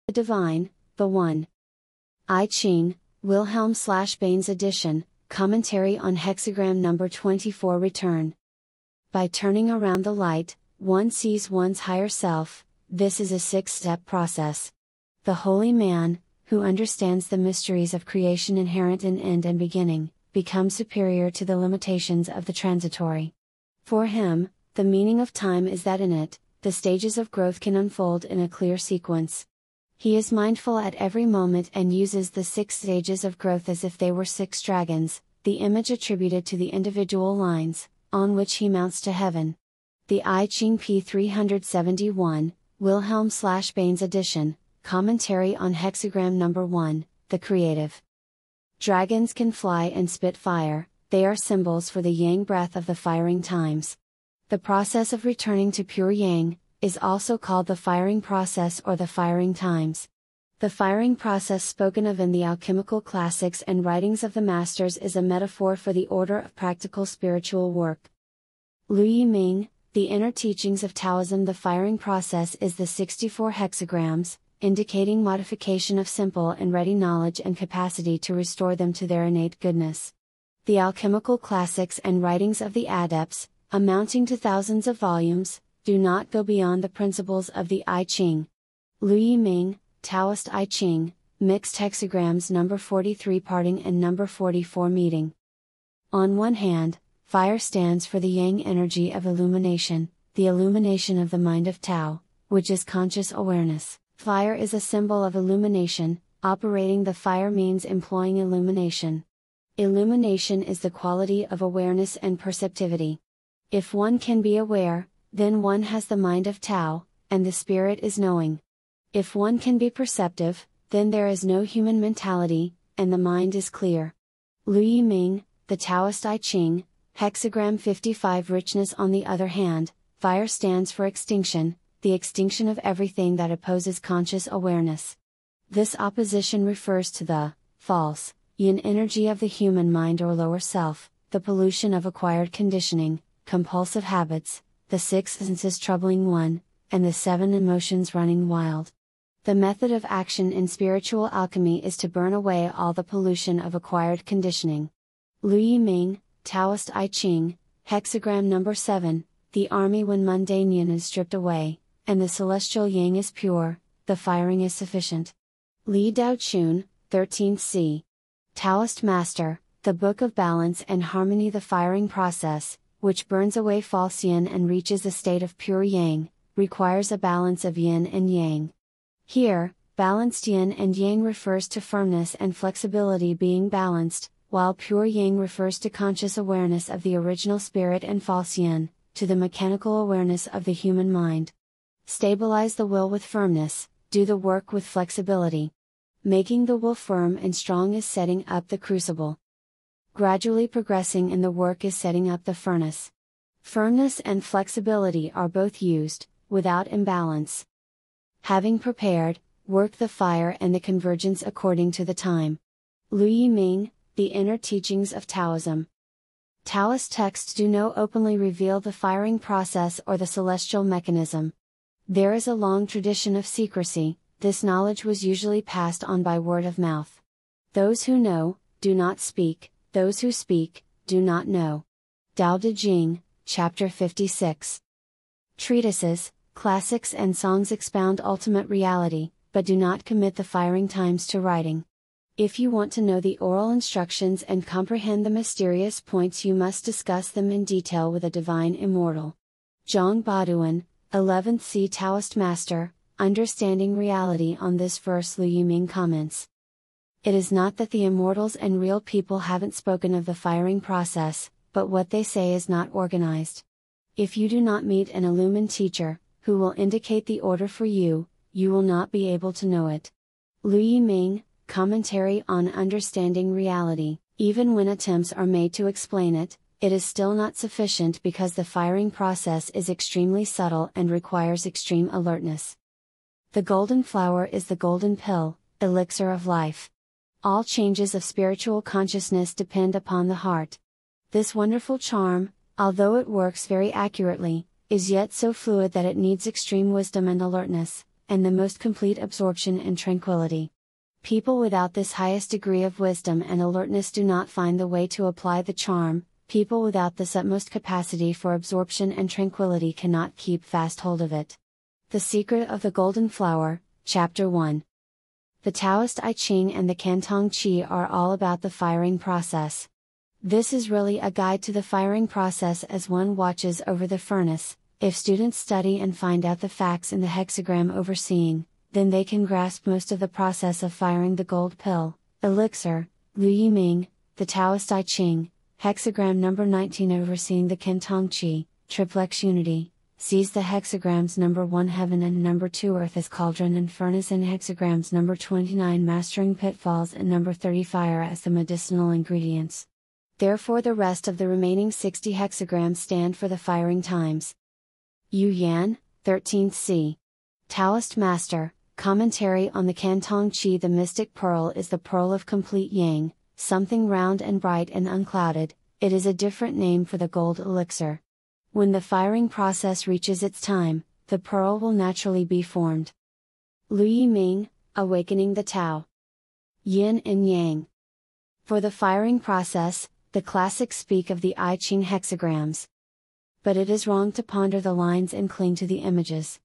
The Divine, the One. I Ching, Wilhelm/Bain's edition, commentary on hexagram number 24 return. By turning around the light, one sees one's higher self. This is a 6-step process. The holy man, who understands the mysteries of creation inherent in end and beginning, becomes superior to the limitations of the transitory. For him, the meaning of time is that in it, the stages of growth can unfold in a clear sequence. He is mindful at every moment and uses the 6 stages of growth as if they were 6 dragons, the image attributed to the individual lines, on which he mounts to heaven. The I Ching p. 371, Wilhelm/Bain's edition, commentary on hexagram number 1, the creative. Dragons can fly and spit fire, they are symbols for the yang breath of the firing times. The process of returning to pure yang is also called the firing process or the firing times. The firing process spoken of in the alchemical classics and writings of the masters is a metaphor for the order of practical spiritual work. Lu Yiming, The Inner Teachings of Taoism. The firing process is the 64 hexagrams, indicating modification of simple and ready knowledge and capacity to restore them to their innate goodness. The alchemical classics and writings of the adepts, amounting to thousands of volumes, do not go beyond the principles of the I Ching. Lu Yiming, Taoist I Ching, mixed hexagrams number 43 parting and number 44 meeting. On one hand, fire stands for the yang energy of illumination, the illumination of the mind of Tao, which is conscious awareness. Fire is a symbol of illumination, operating the fire means employing illumination. Illumination is the quality of awareness and perceptivity. If one can be aware, then one has the mind of Tao, and the spirit is knowing. If one can be perceptive, then there is no human mentality, and the mind is clear. Lu Yiming, the Taoist I Ching, hexagram 55 richness. On the other hand, fire stands for extinction, the extinction of everything that opposes conscious awareness. This opposition refers to the false yin energy of the human mind or lower self, the pollution of acquired conditioning, compulsive habits, the 6 senses troubling one, and the 7 emotions running wild. The method of action in spiritual alchemy is to burn away all the pollution of acquired conditioning. Lu Yiming, Taoist I Ching, hexagram number 7, the army. When mundane yin is stripped away, and the celestial yang is pure, the firing is sufficient. Li Dao Chun, 13th c. Taoist Master, the Book of Balance and Harmony. The firing process, which burns away false yin and reaches a state of pure yang, requires a balance of yin and yang. Here, balanced yin and yang refers to firmness and flexibility being balanced, while pure yang refers to conscious awareness of the original spirit, and false yin, to the mechanical awareness of the human mind. Stabilize the will with firmness, do the work with flexibility. Making the will firm and strong is setting up the crucible. Gradually progressing in the work is setting up the furnace. Firmness and flexibility are both used, without imbalance. Having prepared, work the fire and the convergence according to the time. Lu Yiming, The Inner Teachings of Taoism. Taoist texts do not openly reveal the firing process or the celestial mechanism. There is a long tradition of secrecy. This knowledge was usually passed on by word of mouth. Those who know, do not speak, those who speak, do not know. Tao Te Ching, Chapter 56. Treatises, classics and songs expound ultimate reality, but do not commit the firing times to writing. If you want to know the oral instructions and comprehend the mysterious points, you must discuss them in detail with a divine immortal. Zhang Baoduan, 11th c. Taoist Master, Understanding Reality. On this verse Lu Yiming comments. It is not that the immortals and real people haven't spoken of the firing process, but what they say is not organized. If you do not meet an illumined teacher, who will indicate the order for you, you will not be able to know it. Lu Yiming, Commentary on Understanding Reality. Even when attempts are made to explain it, it is still not sufficient because the firing process is extremely subtle and requires extreme alertness. The golden flower is the golden pill, elixir of life. All changes of spiritual consciousness depend upon the heart. This wonderful charm, although it works very accurately, is yet so fluid that it needs extreme wisdom and alertness, and the most complete absorption and tranquility. People without this highest degree of wisdom and alertness do not find the way to apply the charm. People without this utmost capacity for absorption and tranquility cannot keep fast hold of it. The Secret of the Golden Flower, Chapter 1. The Taoist I Ching and the Cantong Qi are all about the firing process. This is really a guide to the firing process as one watches over the furnace. If students study and find out the facts in the hexagram overseeing, then they can grasp most of the process of firing the gold pill, elixir, Lu Yiming, the Taoist I Ching, hexagram number 19 overseeing the Cantong Qi, triplex unity, sees the hexagrams number 1 heaven and number 2 earth as cauldron and furnace, and hexagrams number 29 mastering pitfalls and number 30 fire as the medicinal ingredients. Therefore the rest of the remaining 60 hexagrams stand for the firing times. Yu Yan, 13th C. Taoist Master, Commentary on the Cantong Qi. The mystic pearl is the pearl of complete yang, something round and bright and unclouded. It is a different name for the gold elixir. When the firing process reaches its time, the pearl will naturally be formed. Lu Yiming, Awakening the Tao. Yin and Yang. For the firing process, the classics speak of the I Ching hexagrams. But it is wrong to ponder the lines and cling to the images.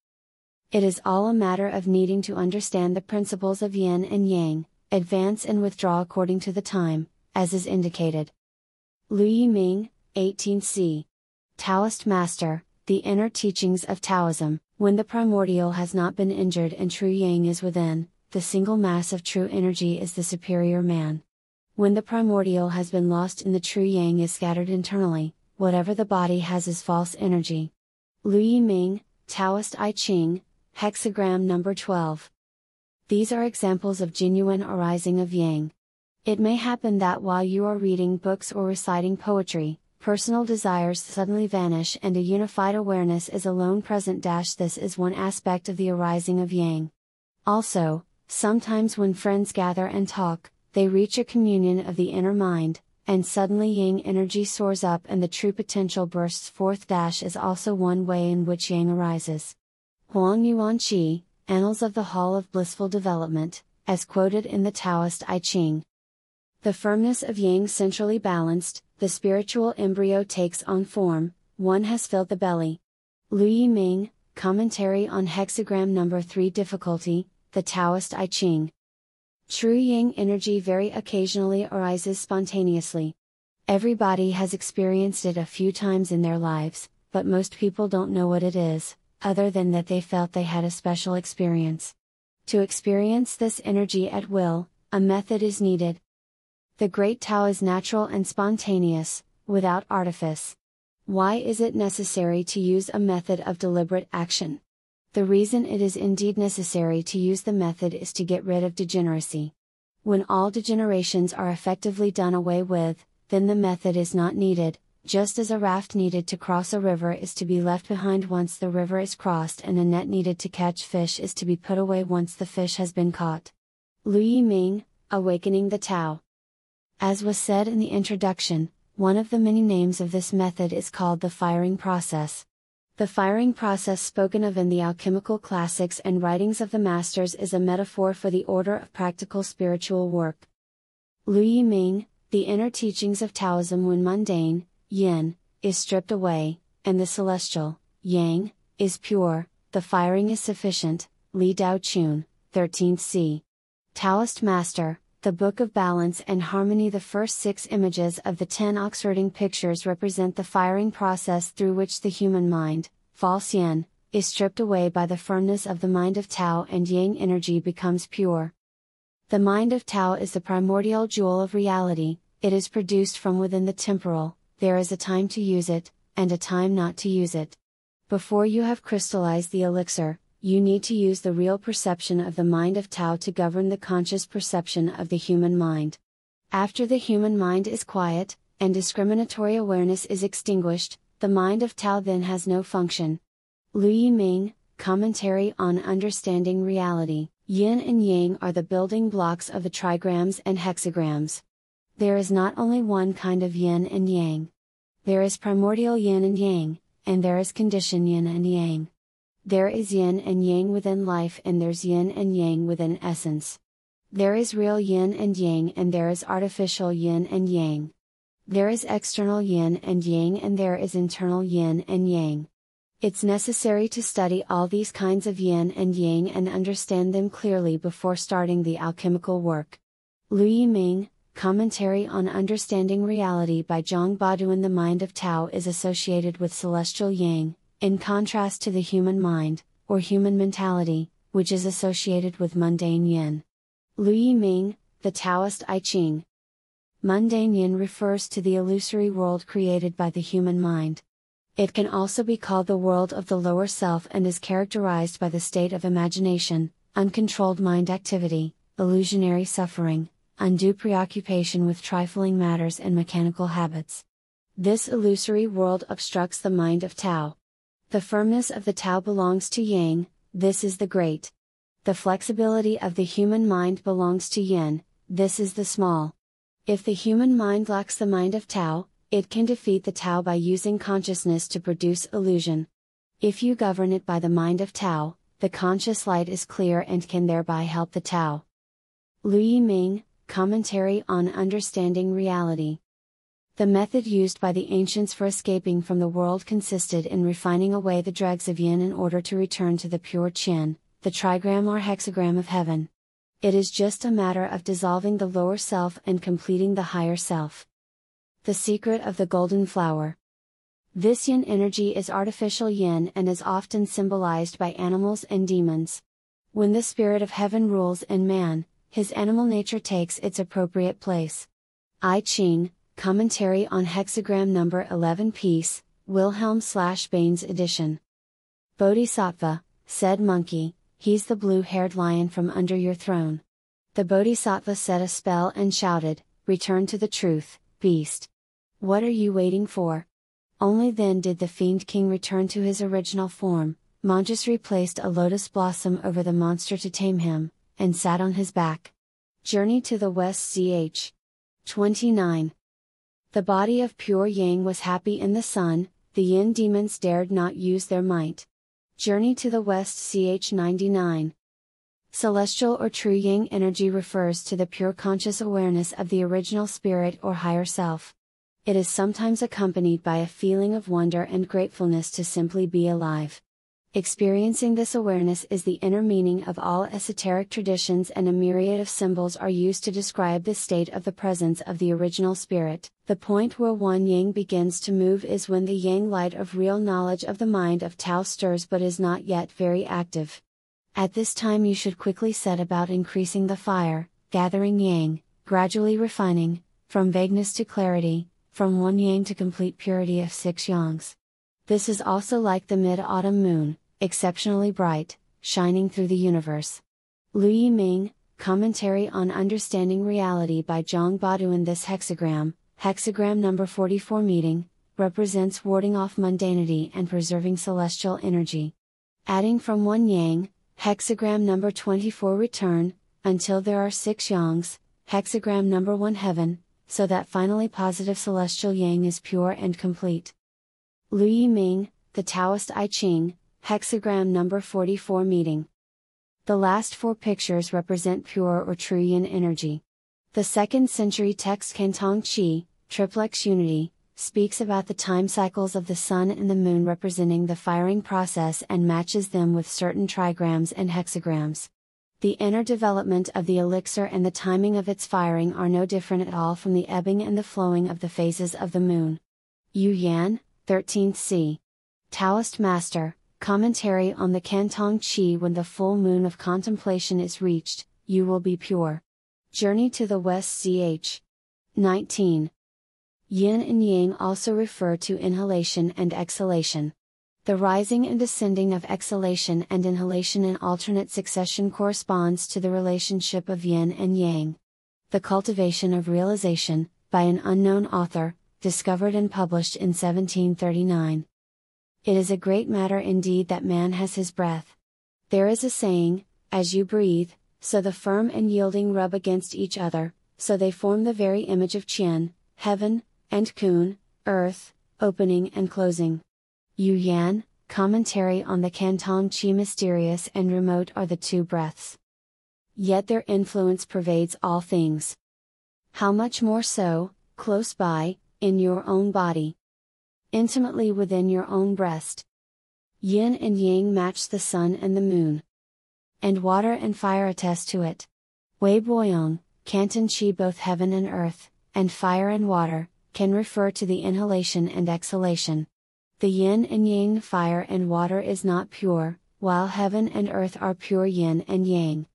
It is all a matter of needing to understand the principles of yin and yang, advance and withdraw according to the time, as is indicated. Lu Yiming, 18th C. Taoist Master, the Inner Teachings of Taoism. When the primordial has not been injured and true yang is within, the single mass of true energy is the superior man. When the primordial has been lost and the true yang is scattered internally, whatever the body has is false energy. Lu Yiming, Taoist I Ching, hexagram number 12. These are examples of genuine arising of yang. It may happen that while you are reading books or reciting poetry, personal desires suddenly vanish and a unified awareness is alone present. This is one aspect of the arising of yang. Also, sometimes when friends gather and talk, they reach a communion of the inner mind, and suddenly yang energy soars up and the true potential bursts forth. Is also one way in which yang arises. Huang Yuan Qi, Annals of the Hall of Blissful Development, as quoted in the Taoist I Ching. The firmness of yang centrally balanced, the spiritual embryo takes on form, one has filled the belly. Lu Yiming, Commentary on hexagram number 3. Difficulty, the Taoist I Ching. True yang energy very occasionally arises spontaneously. Everybody has experienced it a few times in their lives, but most people don't know what it is, other than that they felt they had a special experience. To experience this energy at will, a method is needed. The Great Tao is natural and spontaneous, without artifice. Why is it necessary to use a method of deliberate action? The reason it is indeed necessary to use the method is to get rid of degeneracy. When all degenerations are effectively done away with, then the method is not needed, just as a raft needed to cross a river is to be left behind once the river is crossed, and a net needed to catch fish is to be put away once the fish has been caught. Lu Yiming, Awakening the Tao. As was said in the introduction, one of the many names of this method is called the firing process. The firing process spoken of in the alchemical classics and writings of the masters is a metaphor for the order of practical spiritual work. Lu Yiming, The Inner Teachings of Taoism. When mundane, yin, is stripped away, and the celestial, yang, is pure, the firing is sufficient. Li Dao Chun, 13th C. Taoist Master, The Book of Balance and Harmony. The first 6 images of the 10 Oxfording pictures represent the firing process through which the human mind, false yin, is stripped away by the firmness of the mind of Tao, and yang energy becomes pure. The mind of Tao is the primordial jewel of reality. It is produced from within the temporal. There is a time to use it, and a time not to use it. Before you have crystallized the elixir, you need to use the real perception of the mind of Tao to govern the conscious perception of the human mind. After the human mind is quiet, and discriminatory awareness is extinguished, the mind of Tao then has no function. Lu Yiming, Commentary on Understanding Reality. Yin and yang are the building blocks of the trigrams and hexagrams. There is not only one kind of yin and yang. There is primordial yin and yang, and there is condition yin and yang. There is yin and yang within life, and there's yin and yang within essence. There is real yin and yang, and there is artificial yin and yang. There is external yin and yang, and there is internal yin and yang. It's necessary to study all these kinds of yin and yang and understand them clearly before starting the alchemical work. Liu Yiming, Commentary on Understanding Reality by Zhang Baduan. The mind of Tao is associated with celestial yang, in contrast to the human mind, or human mentality, which is associated with mundane yin. Liu Yiming, The Taoist I Ching. Mundane yin refers to the illusory world created by the human mind. It can also be called the world of the lower self and is characterized by the state of imagination, uncontrolled mind activity, illusionary suffering, undue preoccupation with trifling matters and mechanical habits. This illusory world obstructs the mind of Tao. The firmness of the Tao belongs to Yang, this is the great. The flexibility of the human mind belongs to Yin, this is the small. If the human mind lacks the mind of Tao, it can defeat the Tao by using consciousness to produce illusion. If you govern it by the mind of Tao, the conscious light is clear and can thereby help the Tao. Liu Yiming, Commentary on Understanding Reality. The method used by the ancients for escaping from the world consisted in refining away the dregs of yin in order to return to the pure Qin, the trigram or hexagram of heaven. It is just a matter of dissolving the lower self and completing the higher self. The secret of the golden flower. This yin energy is artificial yin and is often symbolized by animals and demons. When the spirit of heaven rules in man, his animal nature takes its appropriate place. I Ching, Commentary on Hexagram number 11 piece, Wilhelm/Baines edition. Bodhisattva, said monkey, he's the blue-haired lion from under your throne. The Bodhisattva set a spell and shouted, return to the truth, beast. What are you waiting for? Only then did the fiend king return to his original form. Manjusri placed a lotus blossom over the monster to tame him, and sat on his back. Journey to the West ch. 29. The body of pure yang was happy in the sun, the yin demons dared not use their might. Journey to the West ch. 99. Celestial or true yang energy refers to the pure conscious awareness of the original spirit or higher self. It is sometimes accompanied by a feeling of wonder and gratefulness to simply be alive. Experiencing this awareness is the inner meaning of all esoteric traditions, and a myriad of symbols are used to describe the state of the presence of the original spirit. The point where one yang begins to move is when the yang light of real knowledge of the mind of Tao stirs but is not yet very active. At this time you should quickly set about increasing the fire, gathering yang, gradually refining, from vagueness to clarity, from one yang to complete purity of 6 yangs. This is also like the mid-autumn moon, exceptionally bright, shining through the universe. Liu Yiming, Commentary on Understanding Reality by Zhang Baduan. This hexagram number 44 meeting, represents warding off mundanity and preserving celestial energy. Adding from one yang, hexagram number 24 return, until there are 6 yangs, hexagram number 1 heaven, so that finally positive celestial yang is pure and complete. Liu Yiming, The Taoist I Ching, hexagram number 44 meeting. The last 4 pictures represent pure or true yin energy. The 2nd century text Cantong Qi, Triplex Unity, speaks about the time cycles of the sun and the moon representing the firing process and matches them with certain trigrams and hexagrams. The inner development of the elixir and the timing of its firing are no different at all from the ebbing and the flowing of the phases of the moon. Yu Yan, 13th c. Taoist Master, Commentary on the Cantong Qi. When the full moon of contemplation is reached, you will be pure. Journey to the West ch. 19. Yin and Yang also refer to inhalation and exhalation. The rising and descending of exhalation and inhalation in alternate succession corresponds to the relationship of Yin and Yang. The Cultivation of Realization, by an unknown author, discovered and published in 1739. It is a great matter indeed that man has his breath. There is a saying, as you breathe, so the firm and yielding rub against each other, so they form the very image of Qian, heaven, and Kun, earth, opening and closing. Yu Yan, Commentary on the Canton Chi. Mysterious and remote are the two breaths, yet their influence pervades all things. How much more so, close by, in your own body, intimately within your own breast. Yin and Yang match the sun and the moon, and water and fire attest to it. Wei Boyong, Canton Chi. Both heaven and earth, and fire and water, can refer to the inhalation and exhalation. The yin and yang fire and water is not pure, while heaven and earth are pure yin and yang.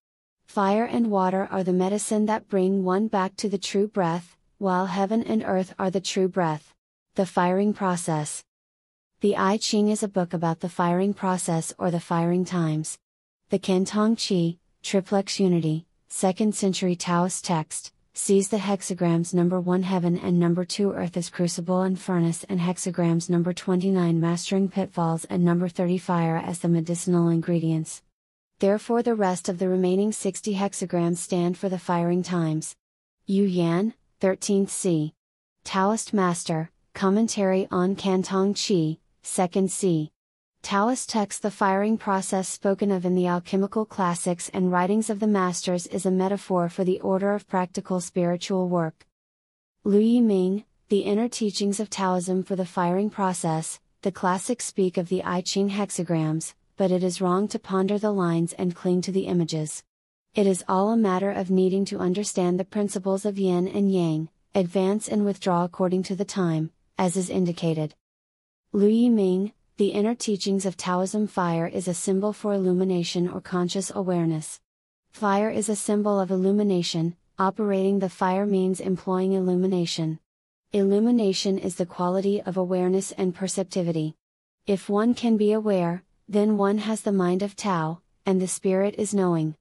Fire and water are the medicine that bring one back to the true breath, while heaven and earth are the true breath. The firing process. The I Ching is a book about the firing process or the firing times. The Canton Chi, Triplex Unity, 2nd century Taoist text, sees the hexagrams number 1 heaven and number 2 earth as crucible and furnace, and hexagrams number 29 mastering pitfalls and number 30 fire as the medicinal ingredients. Therefore the rest of the remaining 60 hexagrams stand for the firing times. Yu Yan, 13th c. Taoist Master, Commentary on Canton Chi, 2nd c. Taoist text. The firing process spoken of in the alchemical classics and writings of the masters is a metaphor for the order of practical spiritual work. Lu Yiming, The Inner Teachings of Taoism. For the firing process, the classics speak of the I Ching hexagrams, but it is wrong to ponder the lines and cling to the images. It is all a matter of needing to understand the principles of yin and yang, advance and withdraw according to the time, as is indicated. Lu Yiming, The Inner Teachings of Taoism. Fire is a symbol for illumination or conscious awareness. Fire is a symbol of illumination. Operating the fire means employing illumination. Illumination is the quality of awareness and perceptivity. If one can be aware, then one has the mind of Tao, and the spirit is knowing.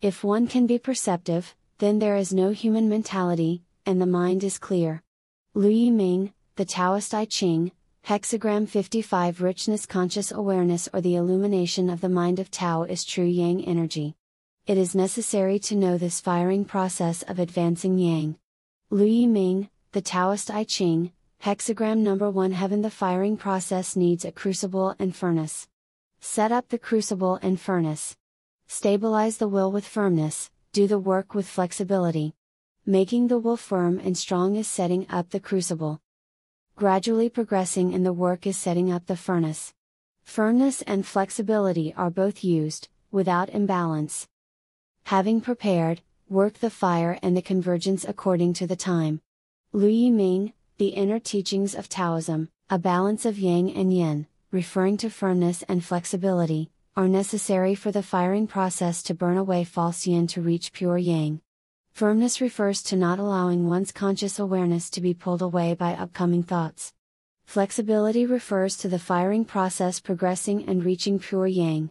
If one can be perceptive, then there is no human mentality, and the mind is clear. Lu Yiming, The Taoist I Ching, Hexagram 55. Richness. Conscious awareness or the illumination of the mind of Tao is true Yang energy. It is necessary to know this firing process of advancing Yang. Lu Yiming, The Taoist I Ching, Hexagram number 1 heaven. The firing process needs a crucible and furnace. Set up the crucible and furnace. Stabilize the will with firmness, do the work with flexibility. Making the will firm and strong is setting up the crucible. Gradually progressing in the work is setting up the furnace. Firmness and flexibility are both used, without imbalance. Having prepared, work the fire and the convergence according to the time. Lu Yiming, The Inner Teachings of Taoism, a balance of yang and yin, referring to firmness and flexibility, are necessary for the firing process to burn away false yin to reach pure yang. Firmness refers to not allowing one's conscious awareness to be pulled away by upcoming thoughts. Flexibility refers to the firing process progressing and reaching pure yang.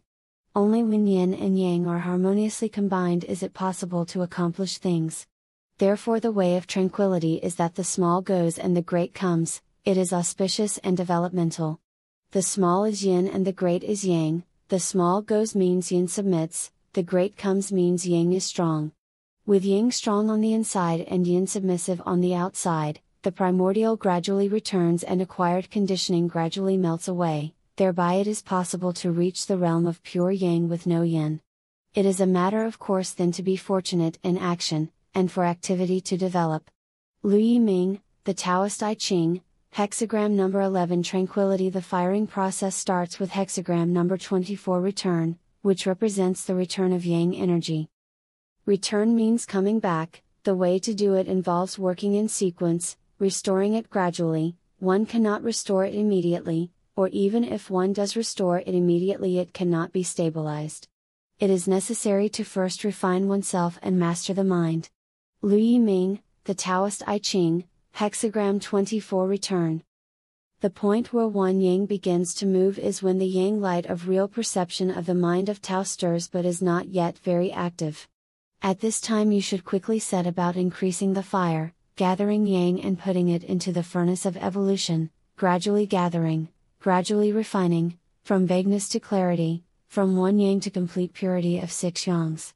Only when yin and yang are harmoniously combined is it possible to accomplish things. Therefore the way of tranquility is that the small goes and the great comes. It is auspicious and developmental. The small is yin and the great is yang. The small goes means yin submits, the great comes means yang is strong. With yang strong on the inside and yin submissive on the outside, the primordial gradually returns and acquired conditioning gradually melts away, thereby it is possible to reach the realm of pure yang with no yin. It is a matter of course then to be fortunate in action, and for activity to develop. Lu Yiming, The Taoist I Ching, Hexagram number 11 Tranquility. The firing process starts with hexagram number 24 Return, which represents the return of yang energy. Return means coming back. The way to do it involves working in sequence, restoring it gradually. One cannot restore it immediately, or even if one does restore it immediately it cannot be stabilized. It is necessary to first refine oneself and master the mind. Lu Yiming, The Taoist I Ching, Hexagram 24 Return. The point where one yang begins to move is when the yang light of real perception of the mind of Tao stirs but is not yet very active. At this time you should quickly set about increasing the fire, gathering yang and putting it into the furnace of evolution, gradually gathering, gradually refining, from vagueness to clarity, from one yang to complete purity of 6 yangs.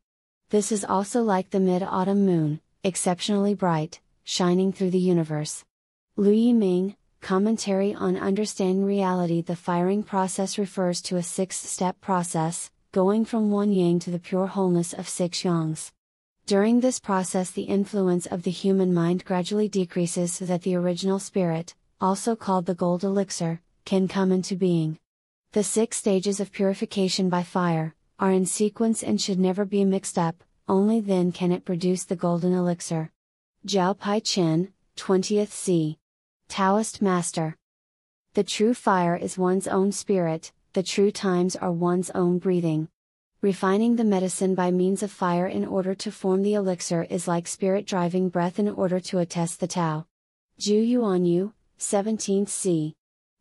This is also like the mid-autumn moon, exceptionally bright, shining through the universe. Lu Yiming, Commentary on Understanding Reality. The firing process refers to a 6-step process, going from one yang to the pure wholeness of 6 yangs. During this process, the influence of the human mind gradually decreases so that the original spirit, also called the gold elixir, can come into being. The 6 stages of purification by fire are in sequence and should never be mixed up, only then can it produce the golden elixir. Jiao Pai Chen, 20th C. Taoist Master. The true fire is one's own spirit, the true times are one's own breathing. Refining the medicine by means of fire in order to form the elixir is like spirit driving breath in order to attest the Tao. Zhu Yuanyu, 17th C.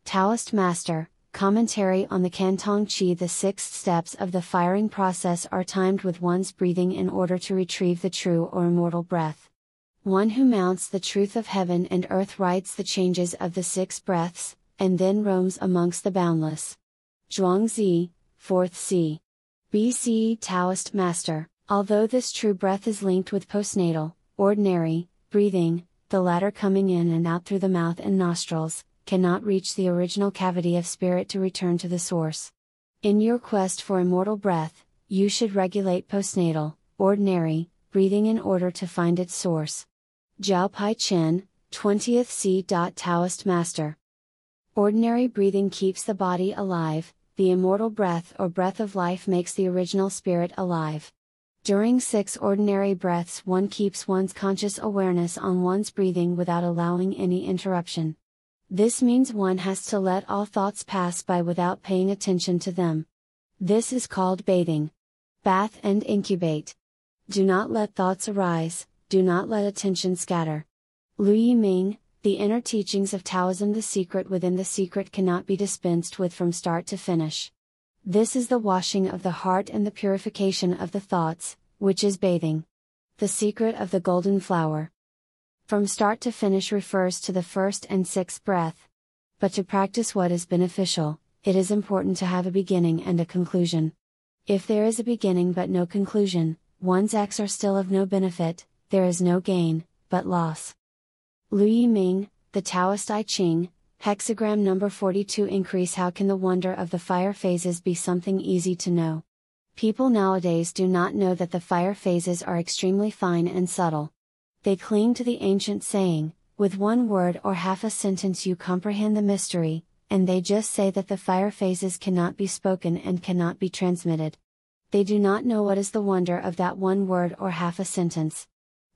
Taoist Master. Commentary on the Cantong Qi. The 6 steps of the firing process are timed with one's breathing in order to retrieve the true or immortal breath. One who mounts the truth of heaven and earth rides the changes of the 6 breaths, and then roams amongst the boundless. Zhuangzi, 4th C. BCE Taoist Master. Although this true breath is linked with postnatal, ordinary, breathing, the latter coming in and out through the mouth and nostrils, cannot reach the original cavity of spirit to return to the source. In your quest for immortal breath, you should regulate postnatal, ordinary, breathing in order to find its source. Jiao Pai Chen, 20th C. Taoist Master. Ordinary breathing keeps the body alive, the immortal breath or breath of life makes the original spirit alive. During 6 ordinary breaths, one keeps one's conscious awareness on one's breathing without allowing any interruption. This means one has to let all thoughts pass by without paying attention to them. This is called bathing. Bath and incubate. Do not let thoughts arise, do not let attention scatter. Lu Yiming, the inner teachings of Taoism. The secret within the secret cannot be dispensed with from start to finish. This is the washing of the heart and the purification of the thoughts, which is bathing. The secret of the golden flower. From start to finish refers to the 1st and 6th breath. But to practice what is beneficial, it is important to have a beginning and a conclusion. If there is a beginning but no conclusion, one's acts are still of no benefit, there is no gain, but loss. Lu Yiming, the Taoist I Ching, hexagram number 42. Increase. How can the wonder of the fire phases be something easy to know? People nowadays do not know that the fire phases are extremely fine and subtle. They cling to the ancient saying, with one word or half a sentence you comprehend the mystery, and they just say that the fire phases cannot be spoken and cannot be transmitted. They do not know what is the wonder of that one word or half a sentence.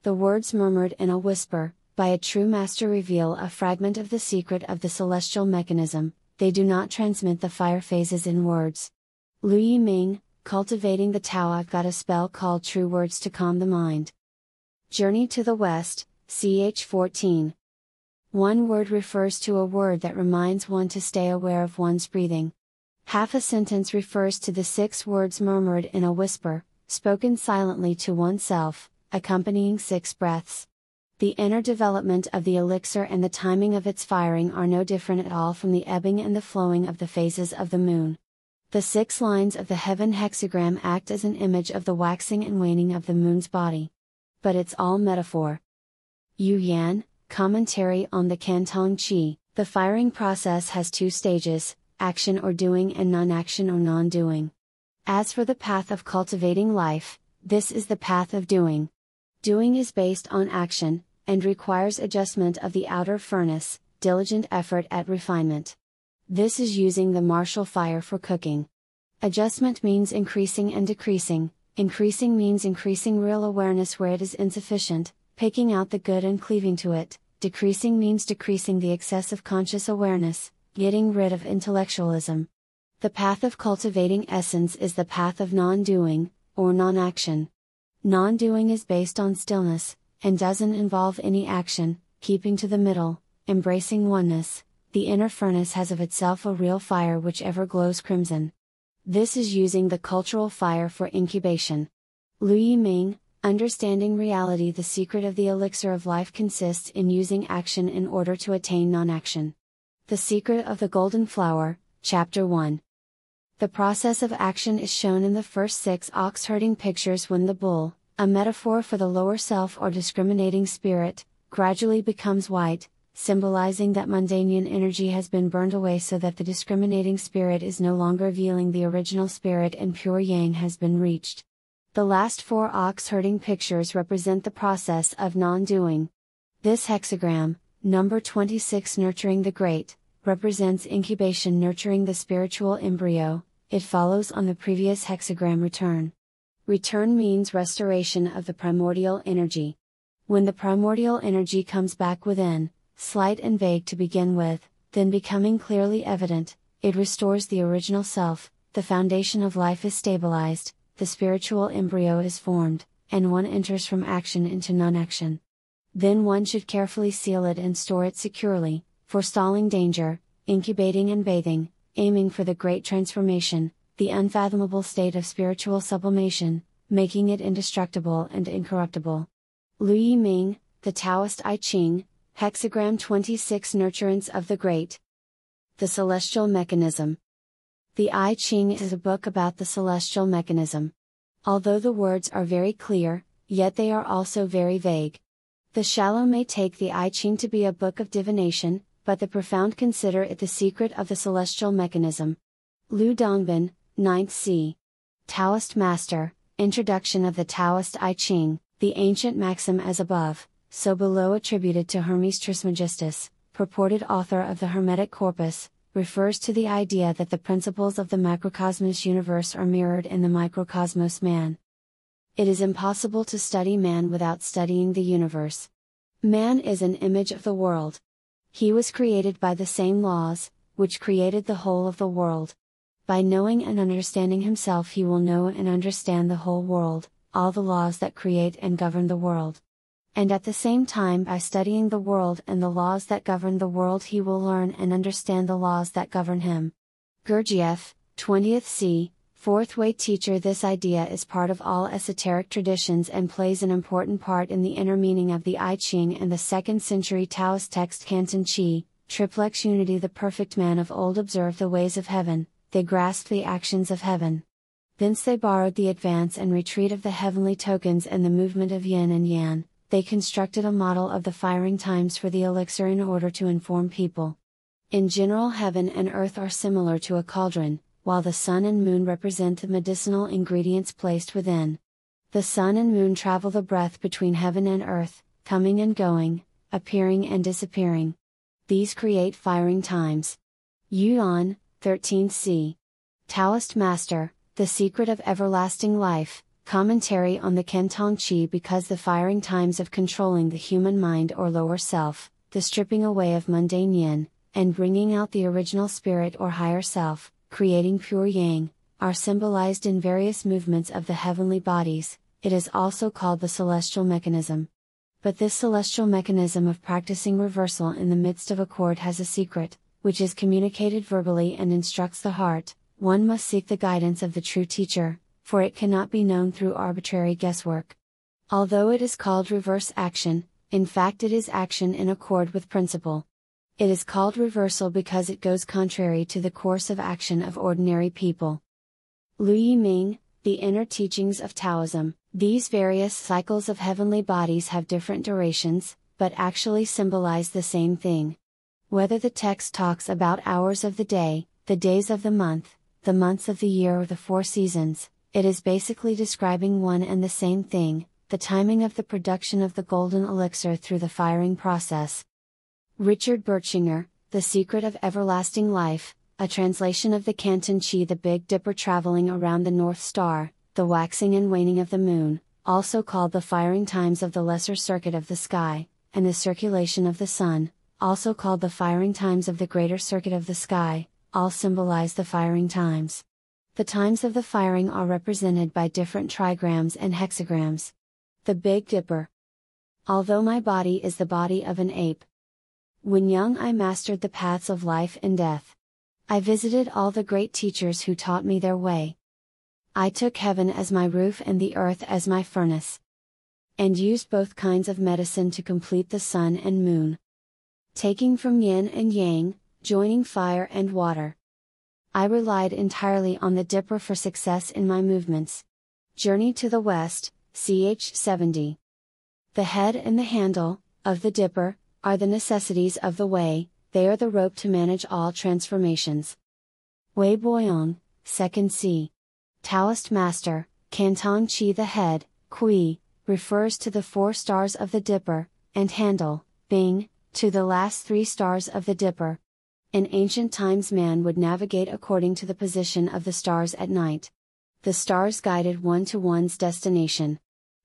The words murmured in a whisper, by a true master reveal a fragment of the secret of the celestial mechanism. They do not transmit the fire phases in words. Lu Yiming, Cultivating the Tao. I've got a spell called True Words to calm the mind. Journey to the West, ch 14. One word refers to a word that reminds one to stay aware of one's breathing. Half a sentence refers to the 6 words murmured in a whisper, spoken silently to oneself, accompanying 6 breaths. The inner development of the elixir and the timing of its firing are no different at all from the ebbing and the flowing of the phases of the moon. The 6 lines of the heaven hexagram act as an image of the waxing and waning of the moon's body. But it's all metaphor. Yu Yan, Commentary on the Cantong Qi. The firing process has 2 stages, action or doing and non-action or non-doing. As for the path of cultivating life, this is the path of doing. Doing is based on action, and requires adjustment of the outer furnace, diligent effort at refinement. This is using the martial fire for cooking. Adjustment means increasing and decreasing. Increasing means increasing real awareness where it is insufficient, picking out the good and cleaving to it. Decreasing means decreasing the excessive conscious awareness, getting rid of intellectualism. The path of cultivating essence is the path of non-doing, or non-action. Non-doing is based on stillness, and doesn't involve any action, keeping to the middle, embracing oneness. The inner furnace has of itself a real fire which ever glows crimson. This is using the cultural fire for incubation. Lu Yiming, Understanding Reality. The secret of the elixir of life consists in using action in order to attain non-action. The secret of the golden flower, Chapter 1. The process of action is shown in the first 6 ox herding pictures when the bull, a metaphor for the lower self or discriminating spirit, gradually becomes white, symbolizing that Mundanian energy has been burned away so that the discriminating spirit is no longer revealing the original spirit and pure yang has been reached. The last 4 ox herding pictures represent the process of non-doing. This hexagram, number 26 nurturing the great, represents incubation nurturing the spiritual embryo. It follows on the previous hexagram return. Return means restoration of the primordial energy. When the primordial energy comes back within, slight and vague to begin with, then becoming clearly evident, it restores the original self, the foundation of life is stabilized, the spiritual embryo is formed, and one enters from action into non-action. Then one should carefully seal it and store it securely, forestalling danger, incubating and bathing, aiming for the great transformation, the unfathomable state of spiritual sublimation, making it indestructible and incorruptible. Lu Yi Ming, the Taoist I Ching, Hexagram 26 Nurturance of the Great. The Celestial Mechanism. The I Ching is a book about the celestial mechanism. Although the words are very clear, yet they are also very vague. The shallow may take the I Ching to be a book of divination, but the profound consider it the secret of the celestial mechanism. Lu Dongbin, 9th C. Taoist Master, Introduction of the Taoist I Ching, the ancient maxim as above, so below attributed to Hermes Trismegistus, purported author of the Hermetic Corpus, refers to the idea that the principles of the macrocosmos universe are mirrored in the microcosmos man. It is impossible to study man without studying the universe. Man is an image of the world. He was created by the same laws, which created the whole of the world. By knowing and understanding himself he will know and understand the whole world, all the laws that create and govern the world. And at the same time by studying the world and the laws that govern the world he will learn and understand the laws that govern him. Gurdjieff, 20th C., 4th Way teacher. This idea is part of all esoteric traditions and plays an important part in the inner meaning of the I Ching and the 2nd century Taoist text Canton Chi, Triplex Unity. The perfect man of old observed the ways of heaven, they grasped the actions of heaven. Thence they borrowed the advance and retreat of the heavenly tokens and the movement of yin and yang. They constructed a model of the firing times for the elixir in order to inform people. In general, heaven and earth are similar to a cauldron, while the sun and moon represent the medicinal ingredients placed within. The sun and moon travel the breath between heaven and earth, coming and going, appearing and disappearing. These create firing times. Yuan, 13th C. Taoist Master, The Secret of Everlasting Life. Commentary on the Kentong Chi. Because the firing times of controlling the human mind or lower self, the stripping away of mundane yin, and bringing out the original spirit or higher self, creating pure yang, are symbolized in various movements of the heavenly bodies. It is also called the celestial mechanism. But this celestial mechanism of practicing reversal in the midst of a chord has a secret, which is communicated verbally and instructs the heart. One must seek the guidance of the true teacher, for it cannot be known through arbitrary guesswork. Although it is called reverse action, in fact it is action in accord with principle. It is called reversal because it goes contrary to the course of action of ordinary people. Lu Yi Ming, The Inner Teachings of Taoism. These various cycles of heavenly bodies have different durations, but actually symbolize the same thing. Whether the text talks about hours of the day, the days of the months of the year, or the 4 seasons, it is basically describing one and the same thing, the timing of the production of the golden elixir through the firing process. Richard Bertschinger, The Secret of Everlasting Life, a translation of the Canton Chi. The Big Dipper traveling around the North Star, the waxing and waning of the moon, also called the firing times of the lesser circuit of the sky, and the circulation of the sun, also called the firing times of the greater circuit of the sky, all symbolize the firing times. The times of the firing are represented by different trigrams and hexagrams. The Big Dipper. Although my body is the body of an ape. When young I mastered the paths of life and death. I visited all the great teachers who taught me their way. I took heaven as my roof and the earth as my furnace. And used both kinds of medicine to complete the sun and moon. Taking from yin and yang, joining fire and water. I relied entirely on the dipper for success in my movements. Journey to the West, ch. 70. The head and the handle, of the dipper, are the necessities of the way, they are the rope to manage all transformations. Wei Boyong, second C. Taoist master, Cantong Chi the head, Kui, refers to the 4 stars of the Dipper, and handle, Bing, to the last 3 stars of the Dipper. In ancient times man would navigate according to the position of the stars at night. The stars guided one to one's destination.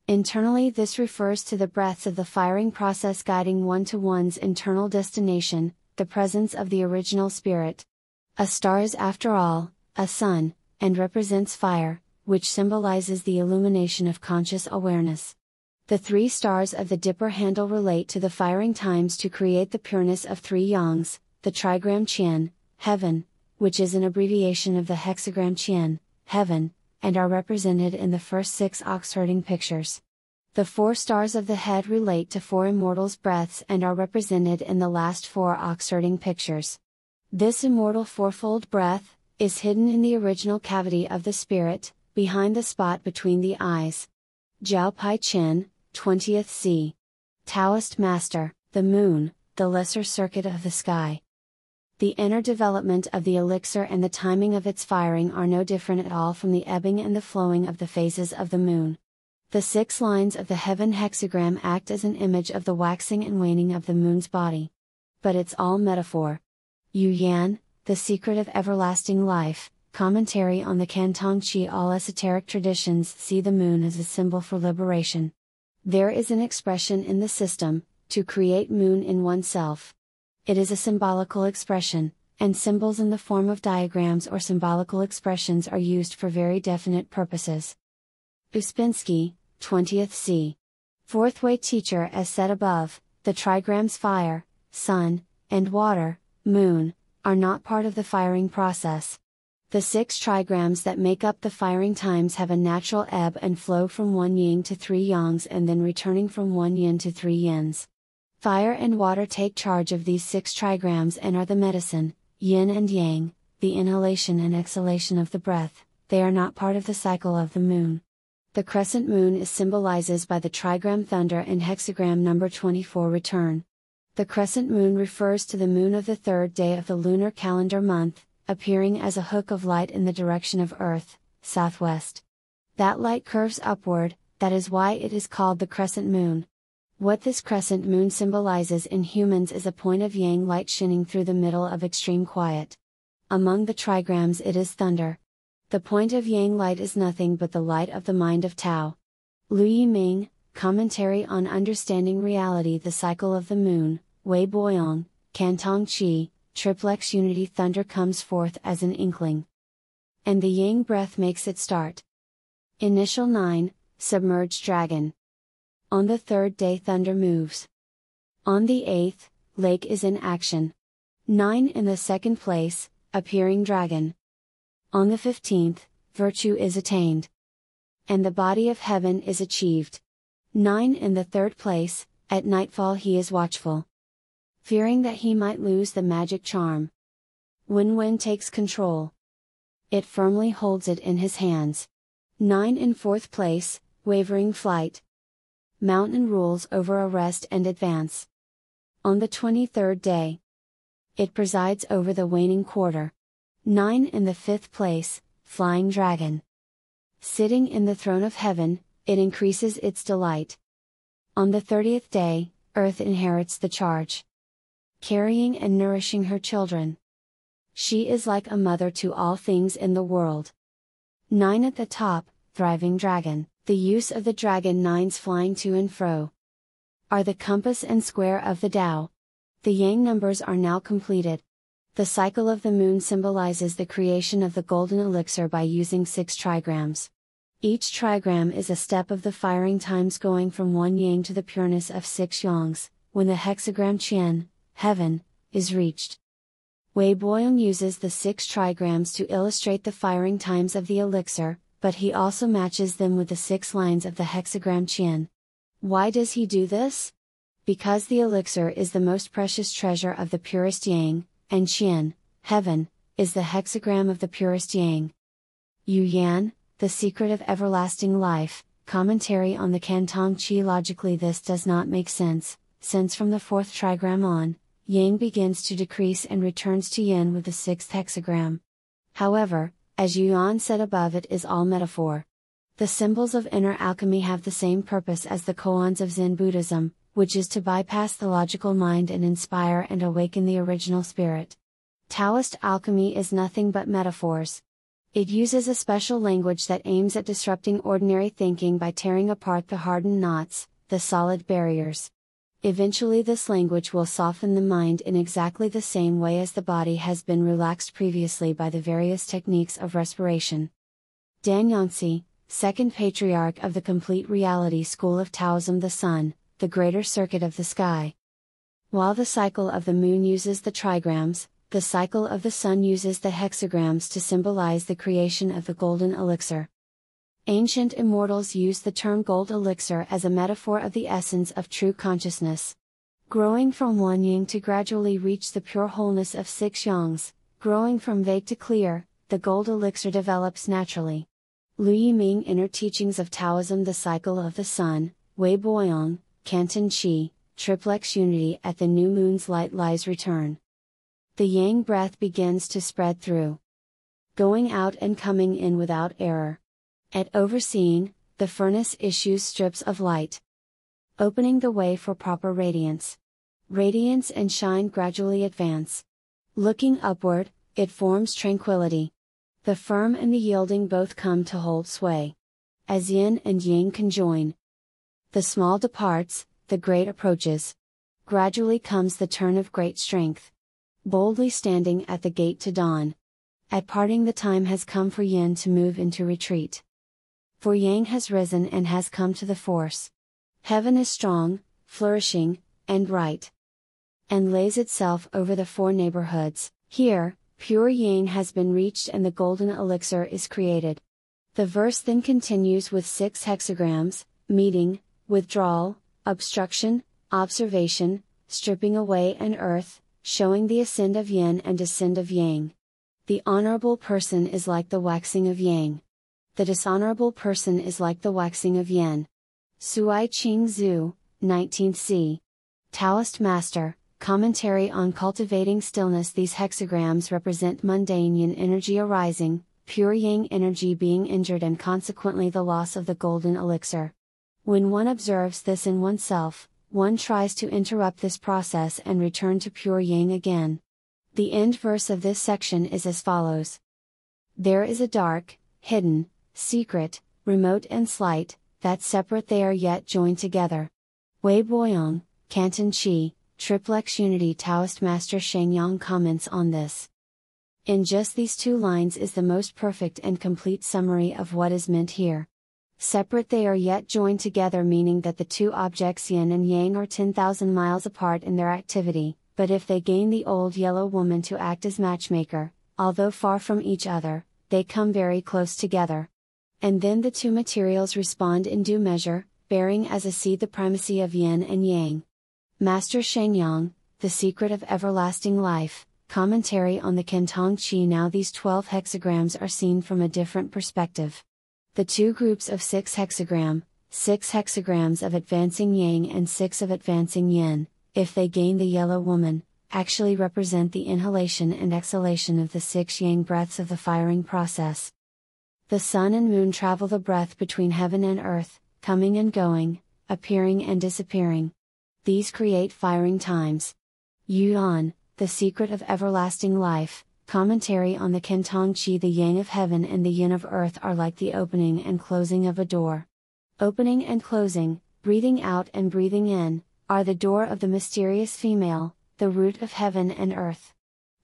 Internally, this refers to the breaths of the firing process guiding one to one's internal destination, the presence of the original spirit. A star is, after all, a sun, and represents fire, which symbolizes the illumination of conscious awareness. The 3 stars of the Dipper handle relate to the firing times to create the pureness of 3 yangs, the trigram Qian, heaven, which is an abbreviation of the hexagram Qian, heaven, and are represented in the first 6 ox-herding pictures. The 4 stars of the head relate to 4 immortals' breaths and are represented in the last 4 ox-herding pictures. This immortal fourfold breath is hidden in the original cavity of the spirit, behind the spot between the eyes. Jiao Pai Chen, 20th C. Taoist master, the moon, the lesser circuit of the sky. The inner development of the elixir and the timing of its firing are no different at all from the ebbing and the flowing of the phases of the moon. The 6 lines of the heaven hexagram act as an image of the waxing and waning of the moon's body. But it's all metaphor. Yu Yan, The Secret of Everlasting Life, commentary on the Cantong Chi. All esoteric traditions see the moon as a symbol for liberation. There is an expression in the system, to create moon in oneself. It is a symbolical expression, and symbols in the form of diagrams or symbolical expressions are used for very definite purposes. Uspensky, 20th C. Fourth way teacher. As said above, the trigrams fire, sun, and water, moon, are not part of the firing process. The 6 trigrams that make up the firing times have a natural ebb and flow from 1 yin to 3 yangs and then returning from 1 yin to 3 yins. Fire and water take charge of these 6 trigrams and are the medicine, yin and yang, the inhalation and exhalation of the breath. They are not part of the cycle of the moon. The crescent moon is symbolizes by the trigram thunder and hexagram number 24 return. The crescent moon refers to the moon of the 3rd day of the lunar calendar month, appearing as a hook of light in the direction of Earth, southwest. That light curves upward, that is why it is called the crescent moon. What this crescent moon symbolizes in humans is a point of yang light shining through the middle of extreme quiet. Among the trigrams it is thunder. The point of yang light is nothing but the light of the mind of Tao. Lu Yiming, Commentary on Understanding Reality. The Cycle of the Moon, Wei Boyong, Cantong Chi, Triplex Unity. Thunder comes forth as an inkling, and the yang breath makes it start. Initial 9, Submerged Dragon. On the 3rd day thunder moves. On the 8th, lake is in action. 9 in the 2nd place, appearing dragon. On the 15th, virtue is attained. And the body of heaven is achieved. 9 in the 3rd place, at nightfall he is watchful, fearing that he might lose the magic charm. When wind takes control, it firmly holds it in his hands. 9 in 4th place, wavering flight. Mountain rules over arrest and advance. On the 23rd day, it presides over the waning quarter. 9 in the 5th place, flying dragon. Sitting in the throne of heaven, it increases its delight. On the 30th day, Earth inherits the charge, carrying and nourishing her children. She is like a mother to all things in the world. 9 at the top, thriving dragon. The use of the dragon 9s flying to and fro are the compass and square of the Tao. The yang numbers are now completed. The cycle of the moon symbolizes the creation of the golden elixir by using 6 trigrams. Each trigram is a step of the firing times going from 1 yang to the pureness of 6 yangs, when the hexagram Qian, heaven, is reached. Wei Boyong uses the 6 trigrams to illustrate the firing times of the elixir, but he also matches them with the 6 lines of the hexagram Qian. Why does he do this? Because the elixir is the most precious treasure of the purest yang, and Qian, heaven, is the hexagram of the purest yang. Yu Yan, The Secret of Everlasting Life, commentary on the Cantong Chi. Logically this does not make sense, since from the fourth trigram on, yang begins to decrease and returns to yin with the sixth hexagram. However, as Yuan said above, it is all metaphor. The symbols of inner alchemy have the same purpose as the koans of Zen Buddhism, which is to bypass the logical mind and inspire and awaken the original spirit. Taoist alchemy is nothing but metaphors. It uses a special language that aims at disrupting ordinary thinking by tearing apart the hardened knots, the solid barriers. Eventually, this language will soften the mind in exactly the same way as the body has been relaxed previously by the various techniques of respiration. Dan Yangtze, second patriarch of the complete reality school of Taoism, the sun, the greater circuit of the sky. While the cycle of the moon uses the trigrams, the cycle of the sun uses the hexagrams to symbolize the creation of the golden elixir. Ancient immortals used the term gold elixir as a metaphor of the essence of true consciousness. Growing from one yang to gradually reach the pure wholeness of six yangs, growing from vague to clear, the gold elixir develops naturally. Lu Yiming Inner Teachings of Taoism, the cycle of the sun, Wei Boyong, Canton Qi, triplex unity at the new moon's light lies return. The yang breath begins to spread through, going out and coming in without error. At overseeing, the furnace issues strips of light, opening the way for proper radiance. Radiance and shine gradually advance. Looking upward, it forms tranquility. The firm and the yielding both come to hold sway. As yin and yang conjoin, the small departs, the great approaches. Gradually comes the turn of great strength. Boldly standing at the gate to dawn. At parting, the time has come for yin to move into retreat. For yang has risen and has come to the force. Heaven is strong, flourishing, and right, and lays itself over the four neighborhoods. Here, pure yang has been reached and the golden elixir is created. The verse then continues with 6 hexagrams: meeting, withdrawal, obstruction, observation, stripping away, and earth, showing the ascend of yin and descend of yang. The honorable person is like the waxing of yang. The dishonorable person is like the waxing of yin. Sui Ching Zhu, 19th C. Taoist Master, Commentary on Cultivating Stillness. These hexagrams represent mundane yin energy arising, pure yang energy being injured, and consequently the loss of the golden elixir. When one observes this in oneself, one tries to interrupt this process and return to pure yang again. The end verse of this section is as follows. There is a dark, hidden, secret, remote and slight, that separate they are yet joined together. Wei Boyong, Canton Qi, Triplex Unity. Taoist Master Shengyang comments on this. In just these 2 lines is the most perfect and complete summary of what is meant here. Separate they are yet joined together, meaning that the 2 objects yin and yang are 10,000 miles apart in their activity, but if they gain the old yellow woman to act as matchmaker, although far from each other, they come very close together. And then the 2 materials respond in due measure, bearing as a seed the primacy of yin and yang. Master Shengyang, The Secret of Everlasting Life, Commentary on the Kentang Qi. Now these 12 hexagrams are seen from a different perspective. The 2 groups of 6 hexagrams of advancing yang and 6 of advancing yin, if they gain the yellow woman, actually represent the inhalation and exhalation of the 6 yang breaths of the firing process. The sun and moon travel the breath between heaven and earth, coming and going, appearing and disappearing. These create firing times. Yuan, The Secret of Everlasting Life, Commentary on the Kentang Qi. The yang of heaven and the yin of earth are like the opening and closing of a door. Opening and closing, breathing out and breathing in, are the door of the mysterious female, the root of heaven and earth.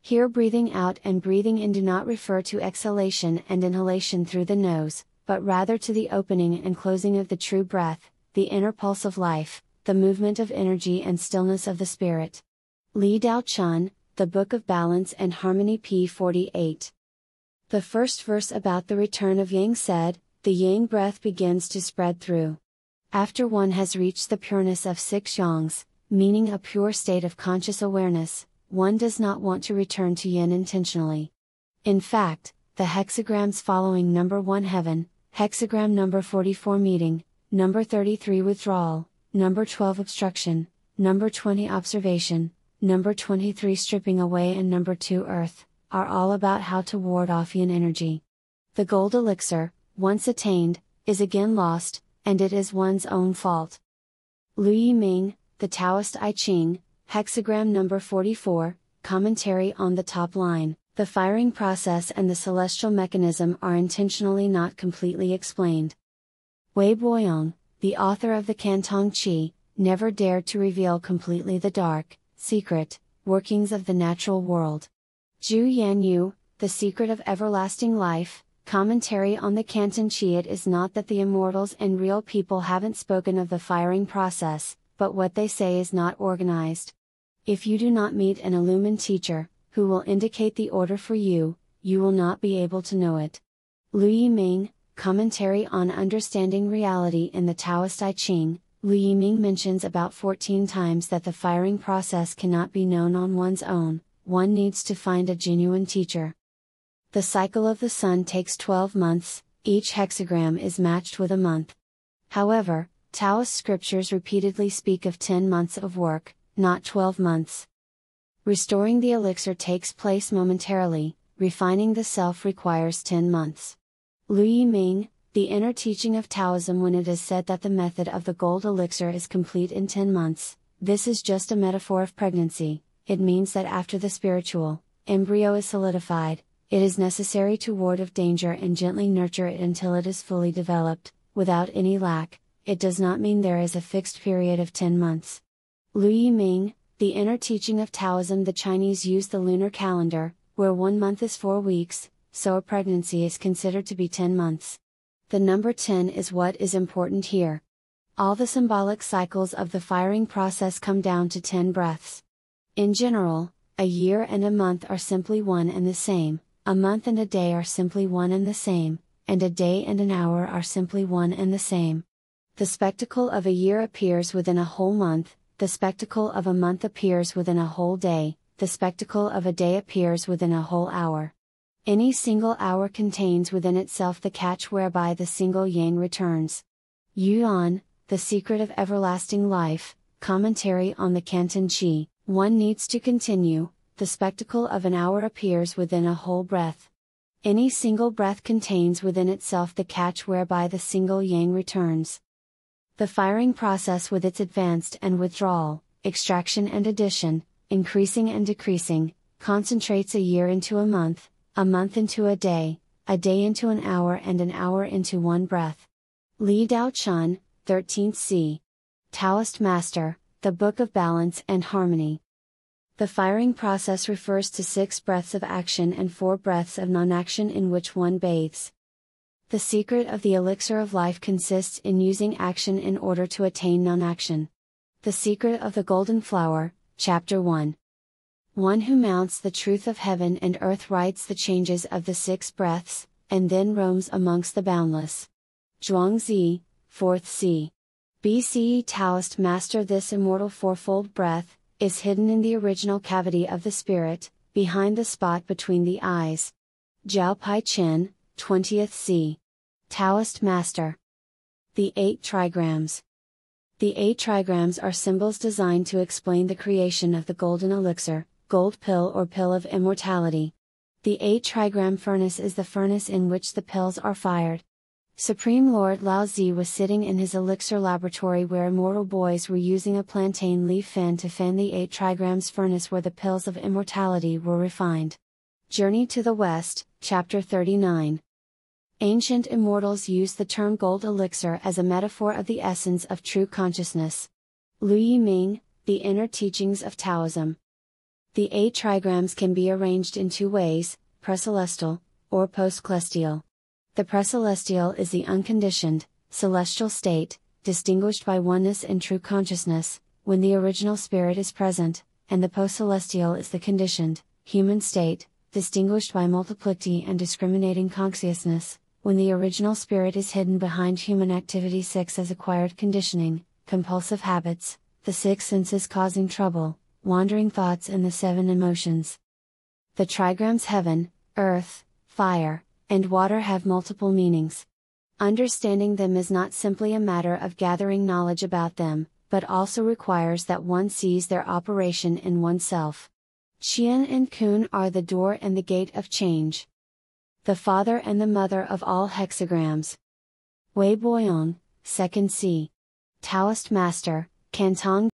Here breathing out and breathing in do not refer to exhalation and inhalation through the nose, but rather to the opening and closing of the true breath, the inner pulse of life, the movement of energy and stillness of the spirit. Li Dao Chun, The Book of Balance and Harmony, p. 48. The first verse about the return of yang said, the yang breath begins to spread through. After one has reached the pureness of 6 yangs, meaning a pure state of conscious awareness, one does not want to return to yin intentionally. In fact, the hexagrams following number 1 heaven, hexagram number 44 meeting, number 33 withdrawal, number 12 obstruction, number 20 observation, number 23 stripping away, and number 2 earth, are all about how to ward off yin energy. The gold elixir, once attained, is again lost, and it is one's own fault. Lu Yiming, the Taoist I Ching, hexagram number 44, commentary on the top line. The firing process and the celestial mechanism are intentionally not completely explained. Wei Boyong, the author of the Cantong Qi, never dared to reveal completely the dark, secret, workings of the natural world. Zhu Yanyu, The Secret of Everlasting Life, commentary on the Canton Qi. It is not that the immortals and real people haven't spoken of the firing process, but what they say is not organized. If you do not meet an illumined teacher, who will indicate the order for you, you will not be able to know it. Lu Yiming, commentary on understanding reality in the Taoist I Ching. Lu Yiming mentions about 14 times that the firing process cannot be known on one's own, one needs to find a genuine teacher. The cycle of the sun takes 12 months, each hexagram is matched with a month. However, Taoist scriptures repeatedly speak of 10 months of work, not 12 months. Restoring the elixir takes place momentarily, refining the self requires 10 months. Lu Yiming, The Inner Teaching of Taoism. When it is said that the method of the gold elixir is complete in 10 months, this is just a metaphor of pregnancy. It means that after the spiritual embryo is solidified, it is necessary to ward off danger and gently nurture it until it is fully developed, without any lack. It does not mean there is a fixed period of 10 months. Lu Yiming, The Inner Teaching of Taoism. The Chinese use the lunar calendar, where 1 month is 4 weeks, so a pregnancy is considered to be 10 months. The number 10 is what is important here. All the symbolic cycles of the firing process come down to 10 breaths. In general, a year and a month are simply one and the same, a month and a day are simply one and the same, and a day and an hour are simply one and the same. The spectacle of a year appears within a whole month, the spectacle of a month appears within a whole day, the spectacle of a day appears within a whole hour. Any single hour contains within itself the catch whereby the single yang returns. Yuan, The Secret of Everlasting Life, commentary on the Canton Qi. One needs to continue, the spectacle of an hour appears within a whole breath. Any single breath contains within itself the catch whereby the single yang returns. The firing process with its advanced and withdrawal, extraction and addition, increasing and decreasing, concentrates a year into a month into a day into an hour, and an hour into one breath. Li Daochun, 13th C. Taoist Master, The Book of Balance and Harmony. The firing process refers to 6 breaths of action and 4 breaths of non-action in which one bathes. The secret of the elixir of life consists in using action in order to attain non-action. The Secret of the Golden Flower, Chapter 1. One who mounts the truth of heaven and earth writes the changes of the 6 breaths, and then roams amongst the boundless. Zhuangzi, 4th C. BCE Taoist Master. This immortal fourfold breath, is hidden in the original cavity of the spirit, behind the spot between the eyes. Jiao Pai Chen, 20th C. Taoist Master. The 8 trigrams. The 8 trigrams are symbols designed to explain the creation of the golden elixir, gold pill or pill of immortality. The 8 trigram furnace is the furnace in which the pills are fired. Supreme Lord Laozi was sitting in his elixir laboratory where immortal boys were using a plantain leaf fan to fan the 8 trigrams furnace where the pills of immortality were refined. Journey to the West, Chapter 39. Ancient immortals used the term gold elixir as a metaphor of the essence of true consciousness. Lu Yiming, The Inner Teachings of Taoism. The 8 trigrams can be arranged in 2 ways, precelestial, or postcelestial. The precelestial is the unconditioned, celestial state, distinguished by oneness and true consciousness, when the original spirit is present, and the postcelestial is the conditioned, human state, distinguished by multiplicity and discriminating consciousness, when the original spirit is hidden behind human activity. 6 as acquired conditioning, compulsive habits, the 6 senses causing trouble, wandering thoughts, and the 7 emotions. The trigrams heaven, earth, fire, and water have multiple meanings. Understanding them is not simply a matter of gathering knowledge about them, but also requires that one sees their operation in oneself. Qian and Kun are the door and the gate of change. The father and the mother of all hexagrams. Wei Boyong, 2nd C. Taoist Master, Cantong